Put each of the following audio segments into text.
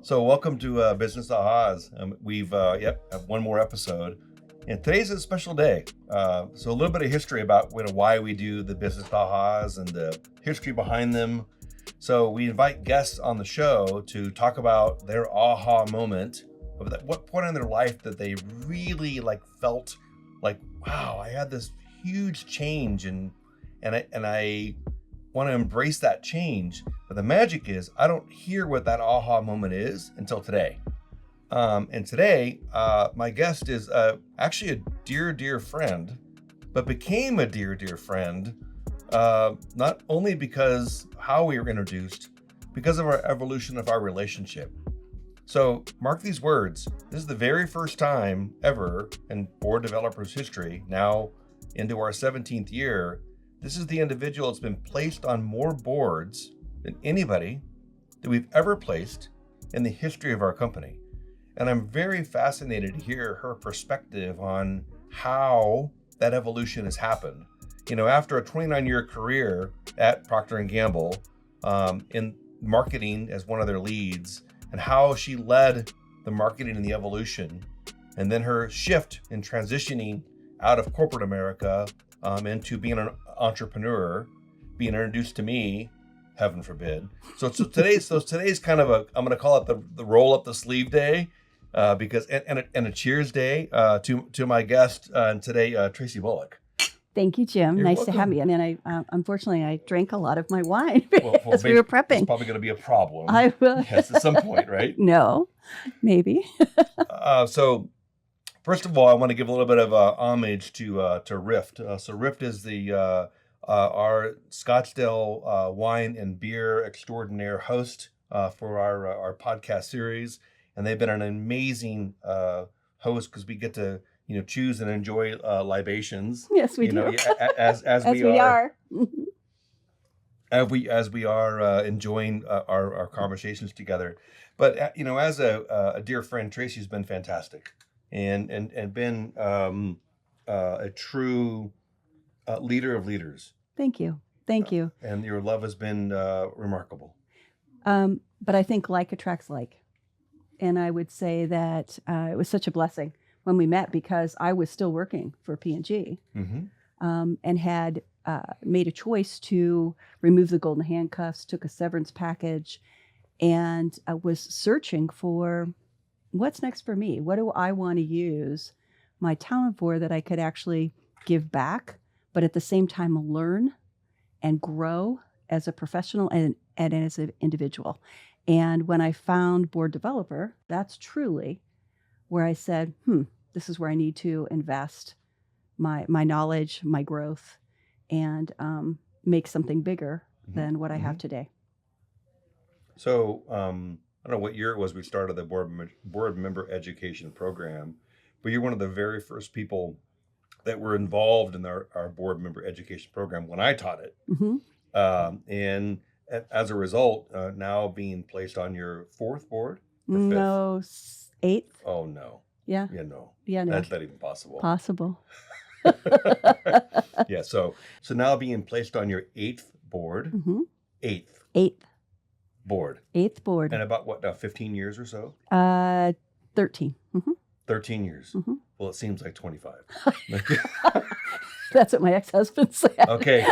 So welcome to Business Ahas. We've have one more episode, and today's a special day. So a little bit of history about why we do the Business Ahas and the history behind them. So we invite guests on the show to talk about their aha moment, of what point in their life that they really felt like, wow, I had this huge change, and I want to embrace that change. But the magic is I don't hear what that aha moment is until today. And today, my guest is actually a dear friend, but became a dear friend, not only because how we were introduced, because of our evolution of our relationship. So mark these words. This is the very first time ever in Board Developers history, now into our 17th year. This is the individual that's been placed on more boards than anybody that we've ever placed in the history of our company. And I'm very fascinated to hear her perspective on how that evolution has happened. You know, after a 29-year career at Procter & Gamble in marketing as one of their leads, and how she led the marketing and the evolution, and then her shift in transitioning out of corporate America into being an entrepreneur, being introduced to me, heaven forbid. So today's kind of I'm going to call it the roll up the sleeve day, because and a cheers day to my guest today, Tracy Bullock. Thank you, Jim. You're nice welcome. to have you. And then unfortunately, I drank a lot of my wine as we Maybe were prepping. It's probably going to be a problem. I will. Yes, at some point, right? No, maybe. So first of all, I want to give a little bit of homage to Rift. So Rift is our Scottsdale wine and beer extraordinaire host for our podcast series, and they've been an amazing host because we get to choose and enjoy libations. Yes, we do. As we are. As we are enjoying our conversations together. But as a dear friend, Tracy's been fantastic and been a true leader of leaders. Thank you. And your love has been remarkable. But I think like attracts like. And I would say that it was such a blessing when we met, because I was still working for P&G, and had made a choice to remove the golden handcuffs, took a severance package, and was searching for what's next for me. What do I want to use my talent for that I could actually give back, but at the same time learn and grow as a professional and as an individual. And when I found Board Developer, that's truly where I said, this is where I need to invest my knowledge, my growth, and make something bigger than what I have today. So I don't know what year it was we started the board member education program, but you're one of the very first people that were involved in our board member education program when I taught it. And as a result, now being placed on your fourth board? Or fifth? No, eighth. Oh, no. Yeah. No. Yeah, no. That's not even possible. Possible. Yeah, so now being placed on your eighth board, eighth board. Eighth board. And about what now, 15 years or so? 13. 13 years. Well, it seems like 25. That's what my ex-husband said. Okay,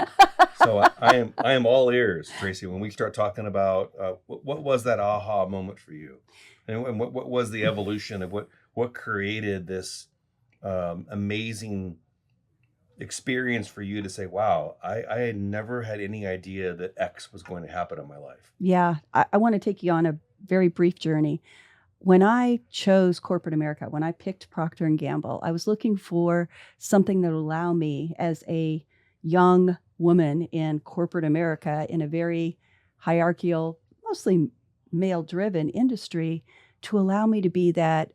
so I am all ears, Tracy, when we start talking about what was that aha moment for you, and what was the evolution of what created this amazing experience for you to say, wow, I had never had any idea that X was going to happen in my life. Yeah, I want to take you on a very brief journey. When I chose corporate America, when I picked Procter & Gamble, I was looking for something that would allow me as a young woman in corporate America in a very hierarchical, mostly male-driven industry, to allow me to be that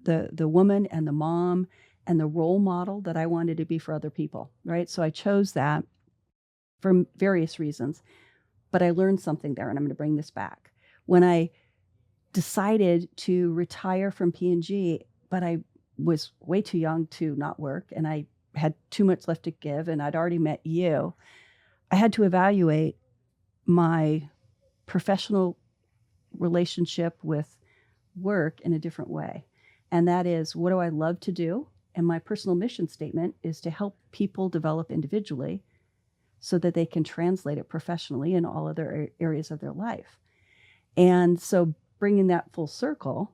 the woman and the mom and the role model that I wanted to be for other people, right? So I chose that for various reasons, but I learned something there, and I'm going to bring this back. When I decided to retire from P&G, but I was way too young to not work, and I had too much left to give, and I'd already met you. I had to evaluate my professional relationship with work in a different way. And that is, what do I love to do? And my personal mission statement is to help people develop individually so that they can translate it professionally in all other areas of their life. And so bringing that full circle,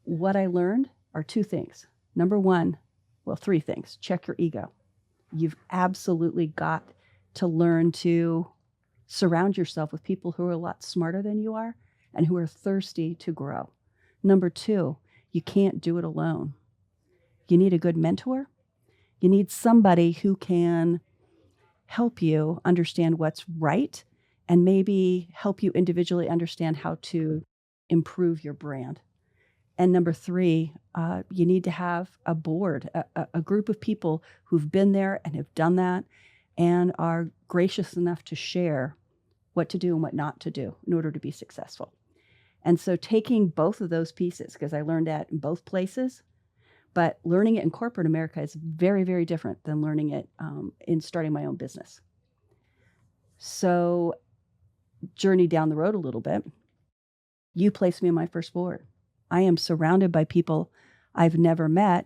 what I learned are two things. Number one, well, three things. Check your ego. You've absolutely got to learn to surround yourself with people who are a lot smarter than you are and who are thirsty to grow. Number two, you can't do it alone. You need a good mentor. You need somebody who can help you understand what's right and maybe help you individually understand how to improve your brand. And number three, you need to have a board, a group of people who've been there and have done that and are gracious enough to share what to do and what not to do in order to be successful. And so taking both of those pieces, because I learned that in both places, but learning it in corporate America is very, very different than learning it in starting my own business. So journey down the road a little bit, you placed me on my first board. I am surrounded by people I've never met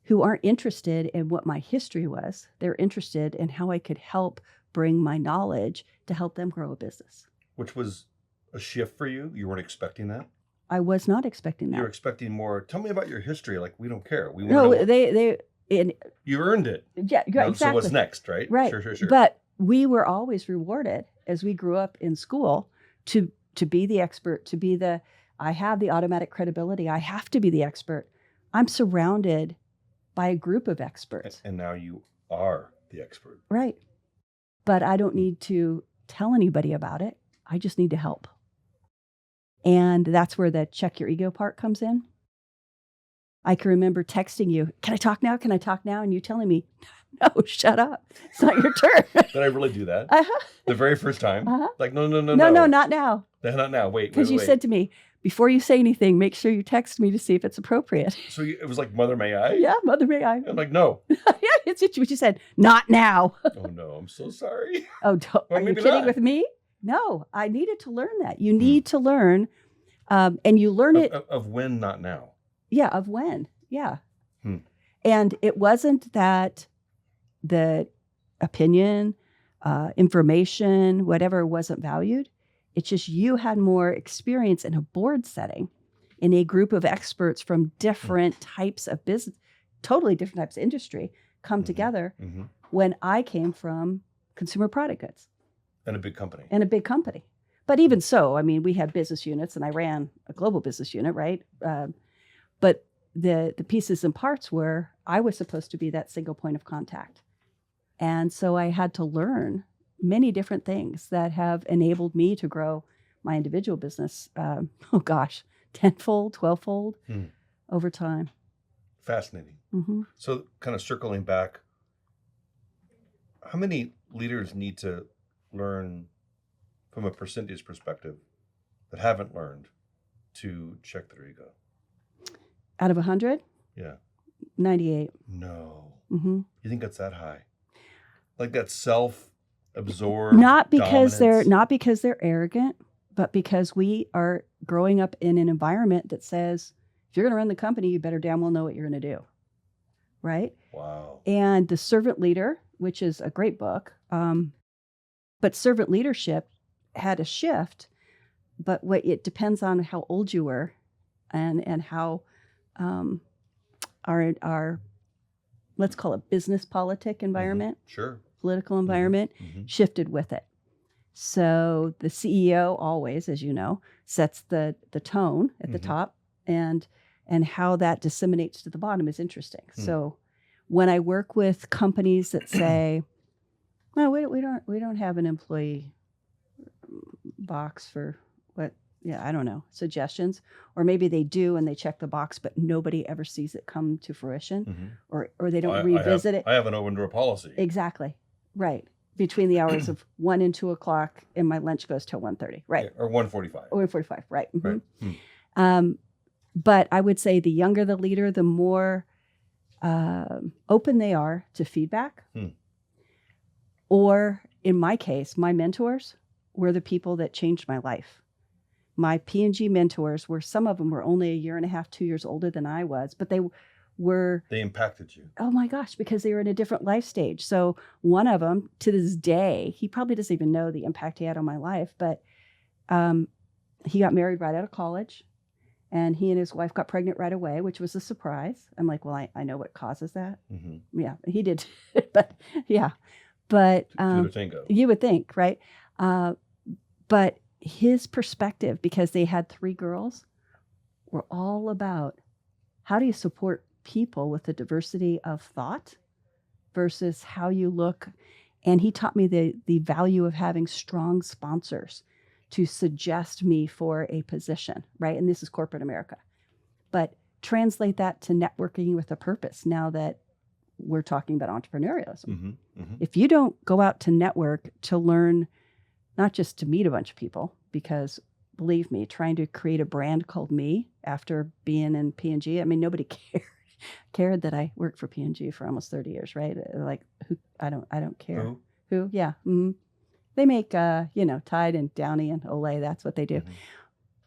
who aren't interested in what my history was. They're interested in how I could help bring my knowledge to help them grow a business. Which was a shift for you? You weren't expecting that? I was not expecting that. You're expecting more. Tell me about your history. Like, we don't care. We No, want to they you earned it. Yeah, Now, exactly. So what's next, right? Right. Sure. But we were always rewarded as we grew up in school to be the expert, to be the, I have the automatic credibility. I have to be the expert. I'm surrounded by a group of experts. And now you are the expert. Right. But I don't need to tell anybody about it. I just need to help. And that's where the check your ego part comes in. I can remember texting you, can I talk now? Can I talk now? And you telling me, no, shut up. It's not your turn. Did I really do that? Uh-huh. The very first time? Uh-huh. Like, no, No, not now. Not now. Wait. Because you said to me, before you say anything, make sure you text me to see if it's appropriate. So it was like, Mother, may I? Yeah, Mother, may I? I'm like, no. Yeah, it's what you said. Not now. Oh, no, I'm so sorry. Oh, Well, are you maybe kidding not. with me? No, I needed to learn that. You need to learn, and you learn it. Of when, not now. Yeah, of when. Yeah. And it wasn't that the opinion, information, whatever wasn't valued. It's just you had more experience in a board setting, in a group of experts from different types of business, totally different types of industry come together when I came from consumer product goods. And a big company. But even so, I mean, we had business units and I ran a global business unit, right? But the pieces and parts were, I was supposed to be that single point of contact. And so I had to learn many different things that have enabled me to grow my individual business, 10-fold, 12-fold over time. Fascinating. Mm-hmm. So kind of circling back, how many leaders need to learn from a percentage perspective that haven't learned to check their ego? Out of 100? Yeah. 98. No. Mm-hmm. You think that's that high? Like that self-absorbed Not because dominance? they're arrogant, but because we are growing up in an environment that says, if you're going to run the company, you better damn well know what you're going to do. Right? Wow. And The Servant Leader, which is a great book, but servant leadership had a shift, but it depends on how old you were and how our let's call it business politic environment, political environment shifted with it. So the CEO always, as you know, sets the tone at the top, and how that disseminates to the bottom is interesting. So when I work with companies that say, "No, we don't have an employee box for what?" Yeah, I don't know, suggestions, or maybe they do and they check the box, but nobody ever sees it come to fruition, or they don't revisit it. I have an open door policy. Exactly, right. Between the hours of 1 and 2 o'clock, and my lunch goes till 1:30, right? Yeah, or 1:45. Or 1:45, right. Mm-hmm. Right. But I would say the younger the leader, the more open they are to feedback. Or in my case, my mentors were the people that changed my life. my P&G mentors were, some of them were only a year and a half, 2 years older than I was, but they impacted you. Oh my gosh, because they were in a different life stage. So one of them, to this day, he probably doesn't even know the impact he had on my life, but he got married right out of college, and he and his wife got pregnant right away, which was a surprise. I'm like, well, I know what causes that. Mm-hmm. Yeah, he did. But yeah, but you would think, right? But his perspective, because they had 3 girls, were all about how do you support people with a diversity of thought versus how you look. And he taught me the value of having strong sponsors to suggest me for a position, right? And this is corporate America. But translate that to networking with a purpose now that we're talking about entrepreneurialism. Mm-hmm, mm-hmm. If you don't go out to network to learn, not just to meet a bunch of people, because believe me, trying to create a brand called me after being in P&G, I mean, nobody cared that I worked for P&G for almost 30 years, right? Like, who? I don't care. Who? Yeah. Mm-hmm. They make, Tide and Downy and Olay. That's what they do. Mm-hmm.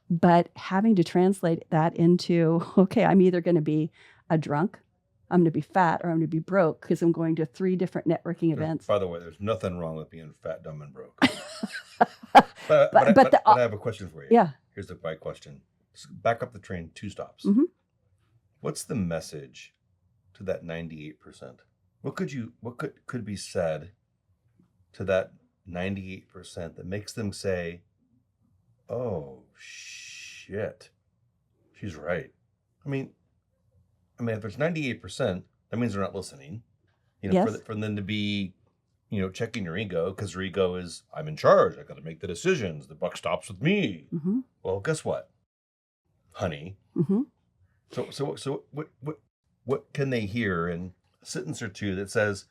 But having to translate that into, okay, I'm either going to be a drunk, I'm going to be fat, or I'm going to be broke because I'm going to 3 different networking events. By the way, there's nothing wrong with being fat, dumb, and broke. but I have a question for you. Yeah. Here's the right question. Back up the train 2 stops. Mm-hmm. What's the message to that 98%? What could be said to that 98% that makes them say, oh shit, she's right? I mean, if there's 98%, that means they're not listening. Yes. For them to be, checking your ego, because your ego is, I'm in charge. I got to make the decisions. The buck stops with me. Mm-hmm. Well, guess what, honey? Mm-hmm. So what can they hear in a sentence or 2 that says,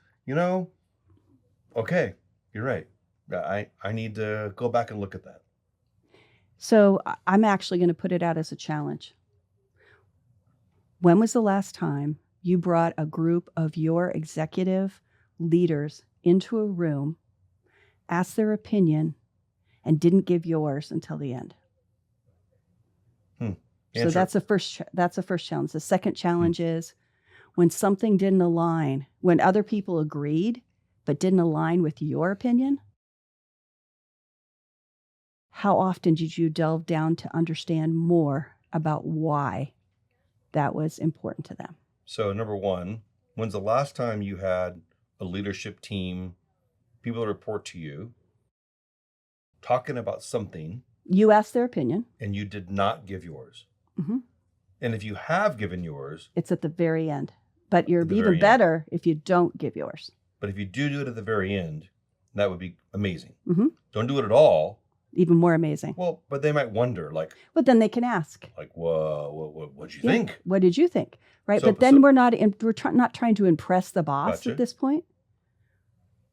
okay, you're right. I need to go back and look at that. So I'm actually going to put it out as a challenge. When was the last time you brought a group of your executive leaders into a room, asked their opinion, and didn't give yours until the end? So that's the first challenge. The second challenge is when something didn't align, when other people agreed but didn't align with your opinion, how often did you delve down to understand more about why that was important to them? So number 1, when's the last time you had a leadership team, people that report to you, talking about something? You asked their opinion. And you did not give yours. Mm-hmm. And if you have given yours, it's at the very end. But you're even better if you don't give yours. But if you do it at the very end, that would be amazing. Mm-hmm. Don't do it at all. Even more amazing. Well, but they might wonder, like... But then they can ask. Like, whoa, what'd you think? What did you think? Right? But then we're not trying to impress the boss at this point.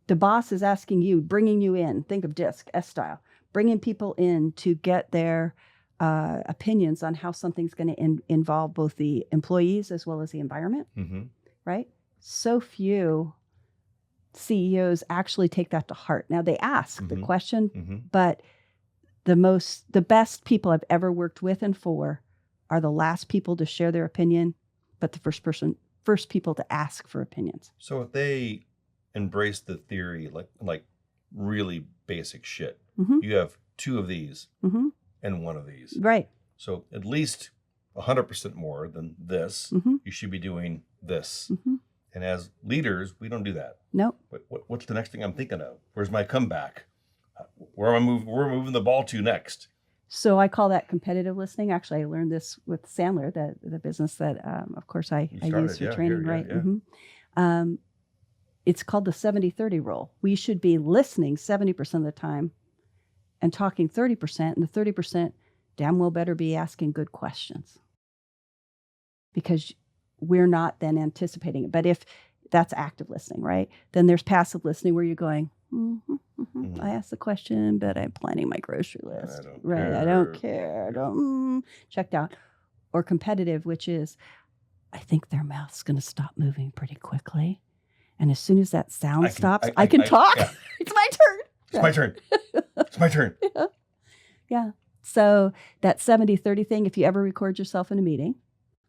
The boss is asking you, bringing you in. Think of DISC, S-style. Bringing people in to get their opinions on how something's going to involve both the employees as well as the environment. Mm-hmm. Right? So few CEOs actually take that to heart. Now, they ask the question, but... The best people I've ever worked with and for are the last people to share their opinion, but the first people to ask for opinions. So if they embrace the theory, like really basic shit, you have 2 of these and 1 of these. Right. So at least 100% more than this, you should be doing this. Mm-hmm. And as leaders, we don't do that. No. Nope. What's the next thing I'm thinking of? Where's my comeback? Where am I moving the ball to next? So I call that competitive listening. Actually, I learned this with Sandler, the business that, of course, I use for training. Right. Yeah. Mm-hmm. It's called the 70-30 rule. We should be listening 70% of the time and talking 30%, and the 30% damn well better be asking good questions, because we're not then anticipating it. But if that's active listening, right? Then there's passive listening where you're going, I asked the question, but I'm planning my grocery list. I don't care. Checked out. Or competitive, which is, I think their mouth's going to stop moving pretty quickly. And as soon as that sound stops, I can talk. Yeah. It's my turn. It's my turn. It's my turn. Yeah. So that 70-30 thing, if you ever record yourself in a meeting,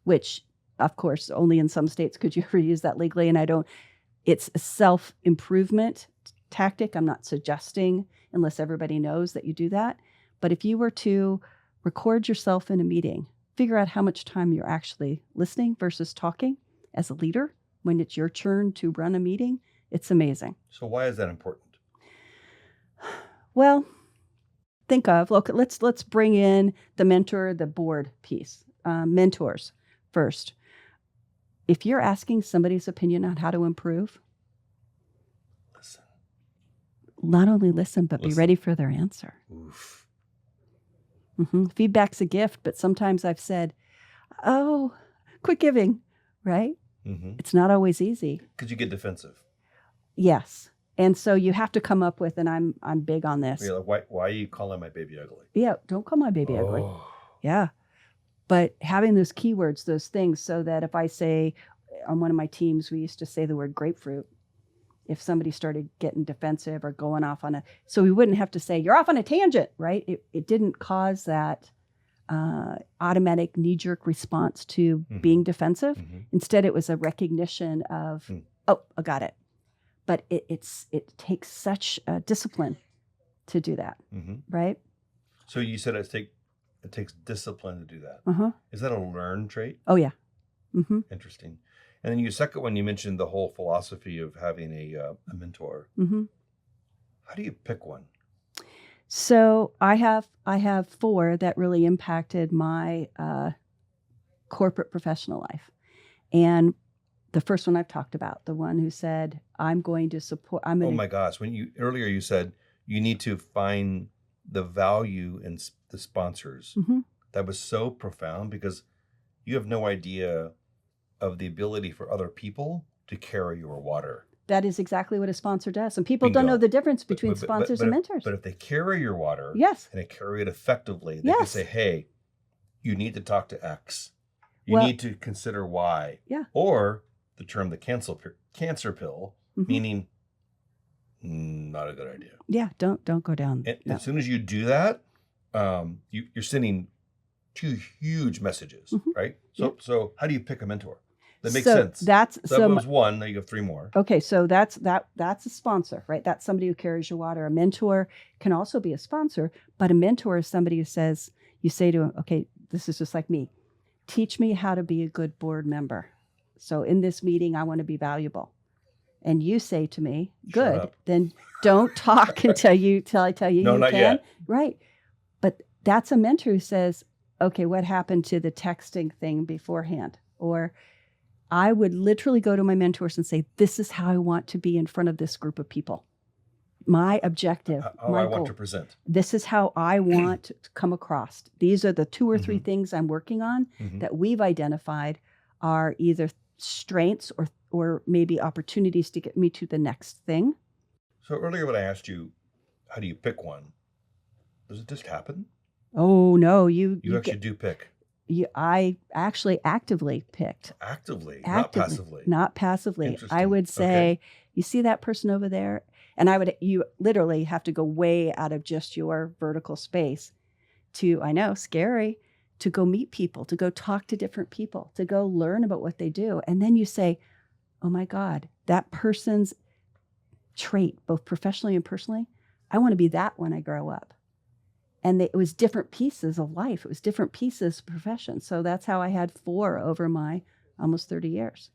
which of course only in some states could you ever use that legally, and it's a self-improvement tactic. I'm not suggesting unless everybody knows that you do that. But if you were to record yourself in a meeting, figure out how much time you're actually listening versus talking as a leader when it's your turn to run a meeting, it's amazing. So why is that important? Well, let's bring in the mentor, the board piece. Mentors first. If you're asking somebody's opinion on how to improve, Listen. Not only listen, but be ready for their answer. Oof. Feedback's a gift, but sometimes I've said, oh, quit giving, right? It's not always easy. Because you get defensive. Yes. And so you have to come up with, and I'm big on this. You're like, why are you calling my baby ugly? Yeah, don't call my baby ugly. Yeah. But having those keywords, those things, so that if I say on one of my teams, we used to say the word grapefruit. If somebody started getting defensive or going off on so we wouldn't have to say, you're off on a tangent, right? It didn't cause that automatic knee-jerk response to being defensive. Instead, it was a recognition of, oh, I got it. But it takes such discipline to do that, right? So you said it takes discipline to do that. Is that a learned trait? Oh, yeah. Interesting. And then your second one, you mentioned the whole philosophy of having a mentor. How do you pick one? So I have 4 that really impacted my corporate professional life. And the first one I've talked about, the one who said, I'm going to support. Oh my gosh. Earlier you said you need to find the value in the sponsors. That was so profound because you have no idea of the ability for other people to carry your water. That is exactly what a sponsor does. And people don't know the difference between sponsors and mentors. But if they carry your water, yes, and they carry it effectively, they can say, hey, you need to talk to X. You need to consider Y. Yeah. Or the term the cancer pill, meaning not a good idea. Yeah, don't go down. And as soon as you do that, you're sending 2 huge messages, right? So how do you pick a mentor? That makes sense. That was one. Now you have 3 more. Okay, so that's a sponsor, right? That's somebody who carries your water. A mentor can also be a sponsor, but a mentor is somebody who says, you say to him, okay, this is just like me. Teach me how to be a good board member. So in this meeting, I want to be valuable. And you say to me, good, then don't talk until I tell you no, you not can. Yet. Right. But that's a mentor who says, okay, what happened to the texting thing beforehand? Or I would literally go to my mentors and say, this is how I want to be in front of this group of people. My objective, I want to present. This is how I want to come across. These are the 2 or 3 things I'm working on that we've identified are either strengths or maybe opportunities to get me to the next thing. So earlier when I asked you, how do you pick one? Does it just happen? Oh, no. You actually do pick. I actually actively picked. Actively, not passively. Not passively. I would say, you see that person over there? And you literally have to go way out of just your vertical space to, I know, scary, to go meet people, to go talk to different people, to go learn about what they do. And then you say, oh my God, that person's trait, both professionally and personally, I want to be that when I grow up. And it was different pieces of life. It was different pieces of profession. So that's how I had 4 over my almost 30 years.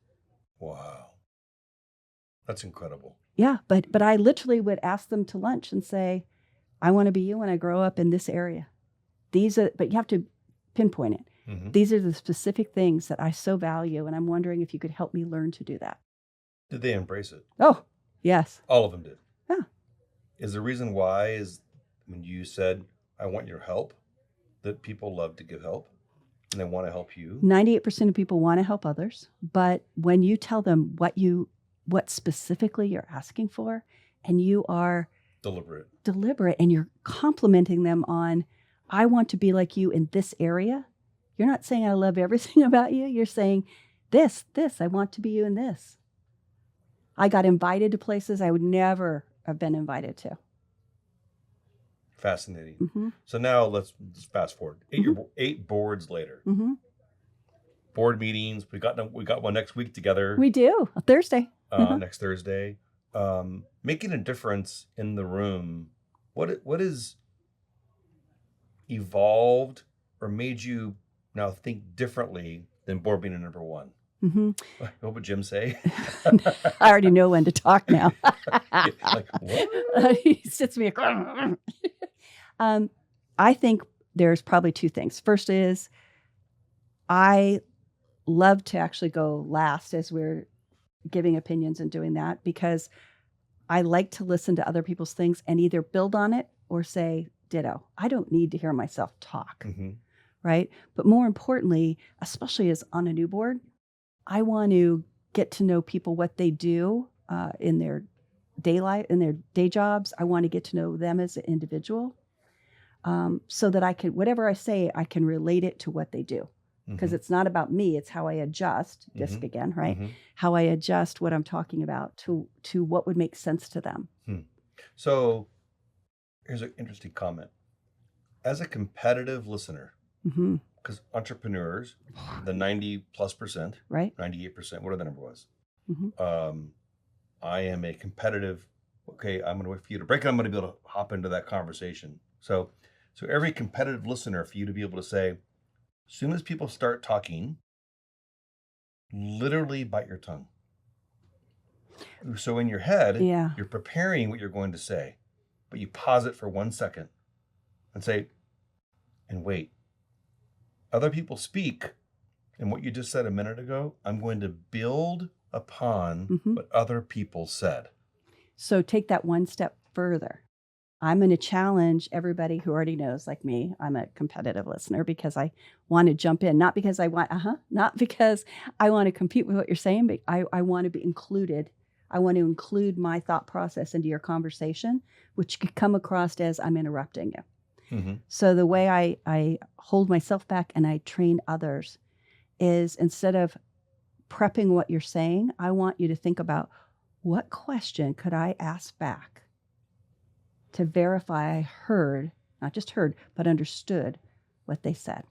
Wow. That's incredible. Yeah, but I literally would ask them to lunch and say, I want to be you when I grow up in this area. But you have to pinpoint it. These are the specific things that I so value, and I'm wondering if you could help me learn to do that. Did they embrace it? Oh, yes. All of them did? Yeah. Is the reason why is when you said, I want your help, that people love to give help and they want to help you? 98% of people want to help others, but when you tell them what specifically you're asking for, and you are deliberate and you're complimenting them on, I want to be like you in this area. You're not saying I love everything about you. You're saying this, I want to be you in this. I got invited to places I would never have been invited to. Fascinating. Mm-hmm. So now let's fast forward. 8 boards later. Mm-hmm. Board meetings. We got one next week together. We do. Thursday. Next Thursday. Making a difference in the room. What is evolved or made you now think differently than board meeting number 1? Mm-hmm. What would Jim say? I already know when to talk now. Like, what? He sits me. I think there's probably 2 things. First is I love to actually go last as we're giving opinions and doing that, because I like to listen to other people's things and either build on it or say ditto. I don't need to hear myself talk, Mm-hmm. right? But more importantly, especially as on a new board, I want to get to know people, what they do in their day jobs. I want to get to know them as an individual, so that I can, whatever I say, I can relate it to what they do. Because it's not about me, it's how I adjust, disc again, right? Mm-hmm. How I adjust what I'm talking about to what would make sense to them. So here's an interesting comment. As a competitive listener, Mm-hmm. because entrepreneurs, the 90+%, Right? 98%, whatever the number was, Mm-hmm. I am a competitive, okay, I'm going to wait for you to break it. I'm going to be able to hop into that conversation. So every competitive listener, for you to be able to say, as soon as people start talking, literally bite your tongue. So in your head, Yeah. you're preparing what you're going to say, but you pause it for 1 second and say, and wait. Other people speak, and what you just said a minute ago, I'm going to build upon what other people said. So take that one step further. I'm going to challenge everybody who already knows, like me, I'm a competitive listener because I want to jump in, not because I want, not because I want to compete with what you're saying, but I want to be included. I want to include my thought process into your conversation, which could come across as I'm interrupting you. Mm-hmm. So the way I hold myself back and I train others is, instead of prepping what you're saying, I want you to think about, what question could I ask back to verify I heard, not just heard, but understood what they said.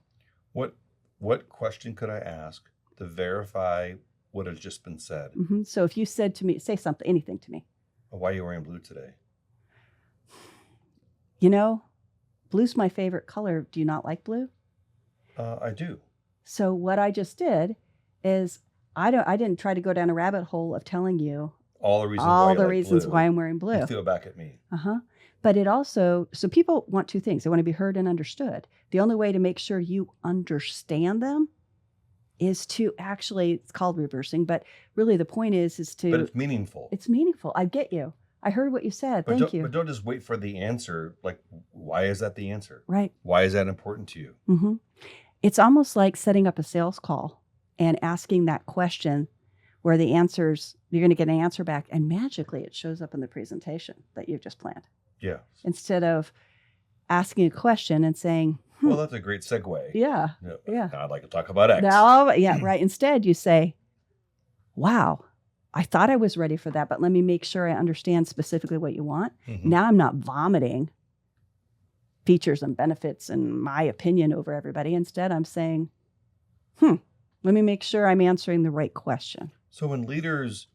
What question could I ask to verify what has just been said? Mm-hmm. So if you said to me, say something, anything to me. Why are you wearing blue today? You know, blue's my favorite color. Do you not like blue? I do. So what I just did is I didn't try to go down a rabbit hole of telling you all the reasons why I'm wearing blue. You threw it back at me. But it also, so people want 2 things. They want to be heard and understood. The only way to make sure you understand them is to actually, it's called reversing, but really the point is to. But it's meaningful. It's meaningful. I get you. I heard what you said. Thank you. But don't just wait for the answer. Like, why is that the answer? Right. Why is that important to you? Mm-hmm. It's almost like setting up a sales call and asking that question where you're going to get an answer back, and magically it shows up in the presentation that you've just planned. Yeah. Instead of asking a question and saying, well, that's a great segue. Yeah. Yeah. I'd like to talk about X. No, yeah, right. Instead, you say, wow, I thought I was ready for that, but let me make sure I understand specifically what you want. Mm-hmm. Now I'm not vomiting features and benefits and my opinion over everybody. Instead, I'm saying, let me make sure I'm answering the right question. So when leaders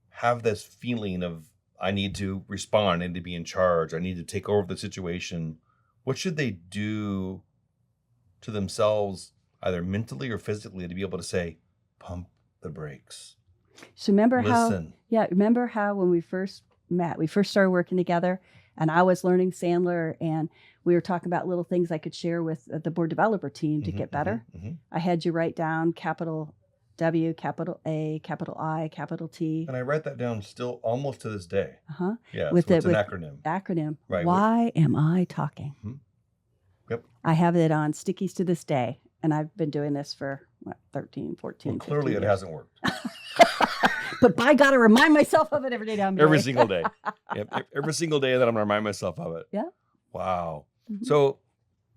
have this feeling of, I need to respond, I need to be in charge, I need to take over the situation, what should they do to themselves, either mentally or physically, to be able to say, pump the brakes? So remember how when we first met, we first started working together, and I was learning Sandler, and we were talking about little things I could share with the board developer team to get better. I had you write down capital W, capital A, capital I, capital T. And I write that down still almost to this day. Yeah, with it's an acronym. Acronym. Right. Why am I talking? Yep. I have it on stickies to this day, and I've been doing this for 13, 14, well, clearly 15 it years. hasn't worked. But I got to remind myself of it every day down the Every single day. Yep. Every single day that I'm going to remind myself of it. Yeah. Wow. So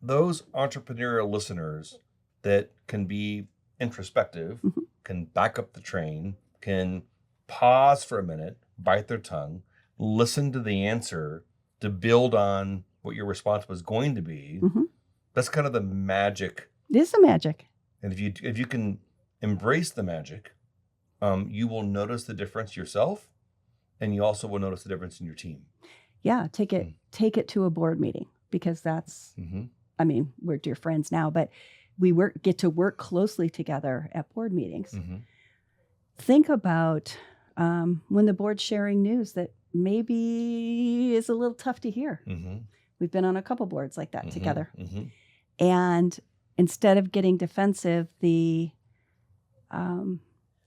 those entrepreneurial listeners that can be introspective, can back up the train, can pause for a minute, bite their tongue, listen to the answer to build on what your response was going to be, Mhm. that's kind of the magic. It is the magic. And if you can embrace the magic, you will notice the difference yourself, and you also will notice the difference in your team. Yeah, take it to a board meeting, because that's, Mm-hmm. I mean, we're dear friends now, but we get to work closely together at board meetings. Mm-hmm. Think about when the board's sharing news that maybe is a little tough to hear. Mm-hmm. We've been on a couple boards like that Mm-hmm. together. Mm-hmm. And instead of getting defensive, the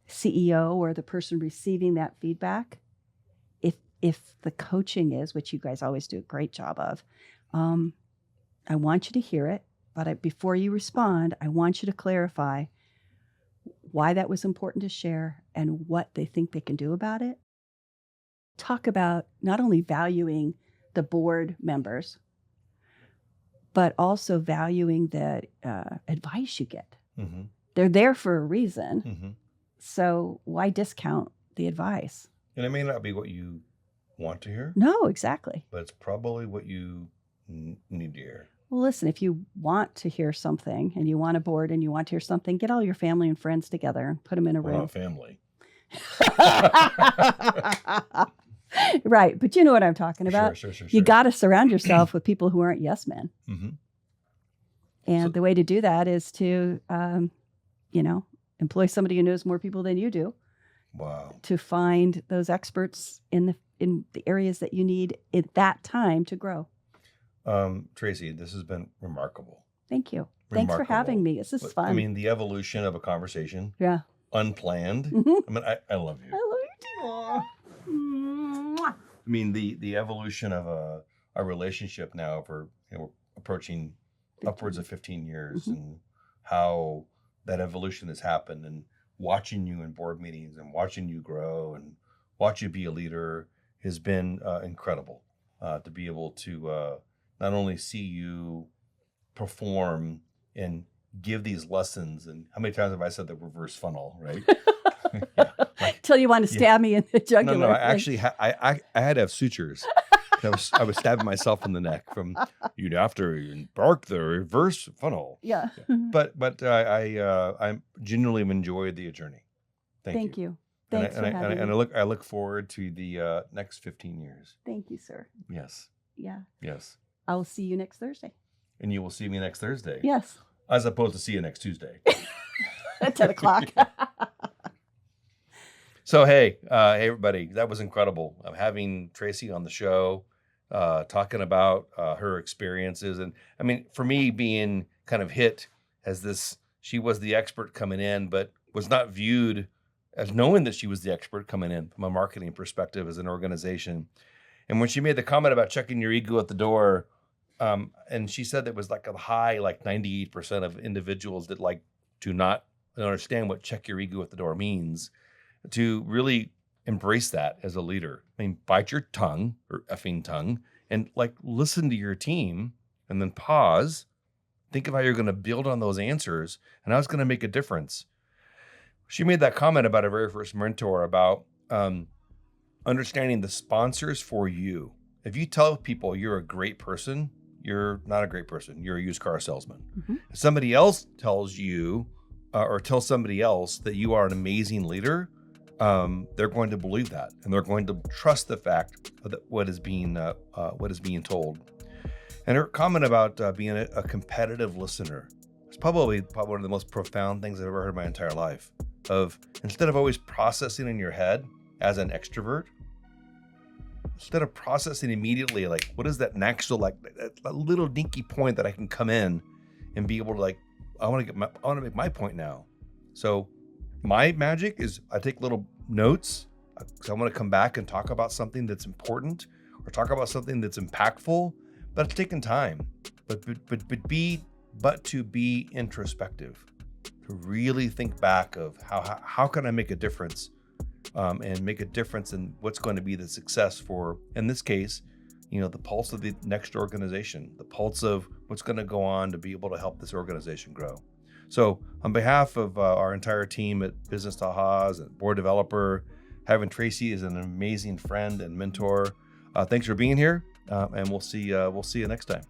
CEO or the person receiving that feedback, if the coaching is, which you guys always do a great job of, I want you to hear it, but before you respond, I want you to clarify why that was important to share and what they think they can do about it. Talk about not only valuing the board members, but also valuing the advice you get. Mm-hmm. They're there for a reason. Mm-hmm. So why discount the advice? And it may not be what you want to hear, No, exactly. but it's probably what you need to hear. Well, listen, if you want to hear something and you want a board and you want to hear something, get all your family and friends together and put them in a We're room. not family. Right. But you know what I'm talking about. Sure. You got to surround yourself with people who aren't yes men. Mm-hmm. And the way to do that is to, employ somebody who knows more people than you do. Wow. To find those experts in the areas that you need at that time to grow. Tracy, this has been remarkable. Thank you. Thanks for having me. This is fun. I mean, the evolution of a conversation. Yeah. Unplanned. Mm-hmm. I mean, I love you. I love you too. I mean, the evolution of a relationship now for, we're approaching 15. upwards of 15 years, Mm-hmm. and how that evolution has happened, and watching you in board meetings and watching you grow and watch you be a leader has been incredible. To be able to not only see you perform and give these lessons, and how many times have I said the reverse funnel, right? Yeah. Till you want to stab me in the jugular. No, I actually I had to have sutures. I was stabbing myself in the neck from, you'd have to embark the reverse funnel. Yeah. But I genuinely enjoyed the journey. Thank you. Thanks for having me. And I look forward to the next 15 years. Thank you, sir. Yes. Yeah. Yes. I will see you next Thursday. And you will see me next Thursday. Yes. As opposed to see you next Tuesday. At 10 o'clock. So, hey, everybody, that was incredible. Having Tracy on the show, talking about her experiences. And I mean, for me, being kind of hit as this, she was the expert coming in, but was not viewed as knowing that she was the expert coming in from a marketing perspective as an organization. And when she made the comment about checking your ego at the door, and she said that was like a high, like 98% of individuals that like do not understand what check your ego at the door means, to really embrace that as a leader. I mean, bite your tongue or effing tongue and like listen to your team and then pause, think of how you're going to build on those answers and how it's going to make a difference. She made that comment about her very first mentor about understanding the sponsors for you. If you tell people you're a great person, you're not a great person. You're a used car salesman. Mm-hmm. If somebody else tells you or tells somebody else that you are an amazing leader, they're going to believe that, and they're going to trust the fact that what is being told. And her comment about being a competitive listener is probably one of the most profound things I've ever heard in my entire life. Of instead of always processing in your head as an extrovert, instead of processing immediately, like what is that next, like that little dinky point that I can come in and be able to like, I want to make my point now. So my magic is I take little notes because I want to come back and talk about something that's important or talk about something that's impactful, but it's taking time. But to be introspective, to really think back of how can I make a difference, and make a difference in what's going to be the success for, in this case, the pulse of the next organization, the pulse of what's going to go on to be able to help this organization grow. So on behalf of our entire team at Business Ahas and Board Developer, having Tracy as an amazing friend and mentor, thanks for being here. and we'll see you next time.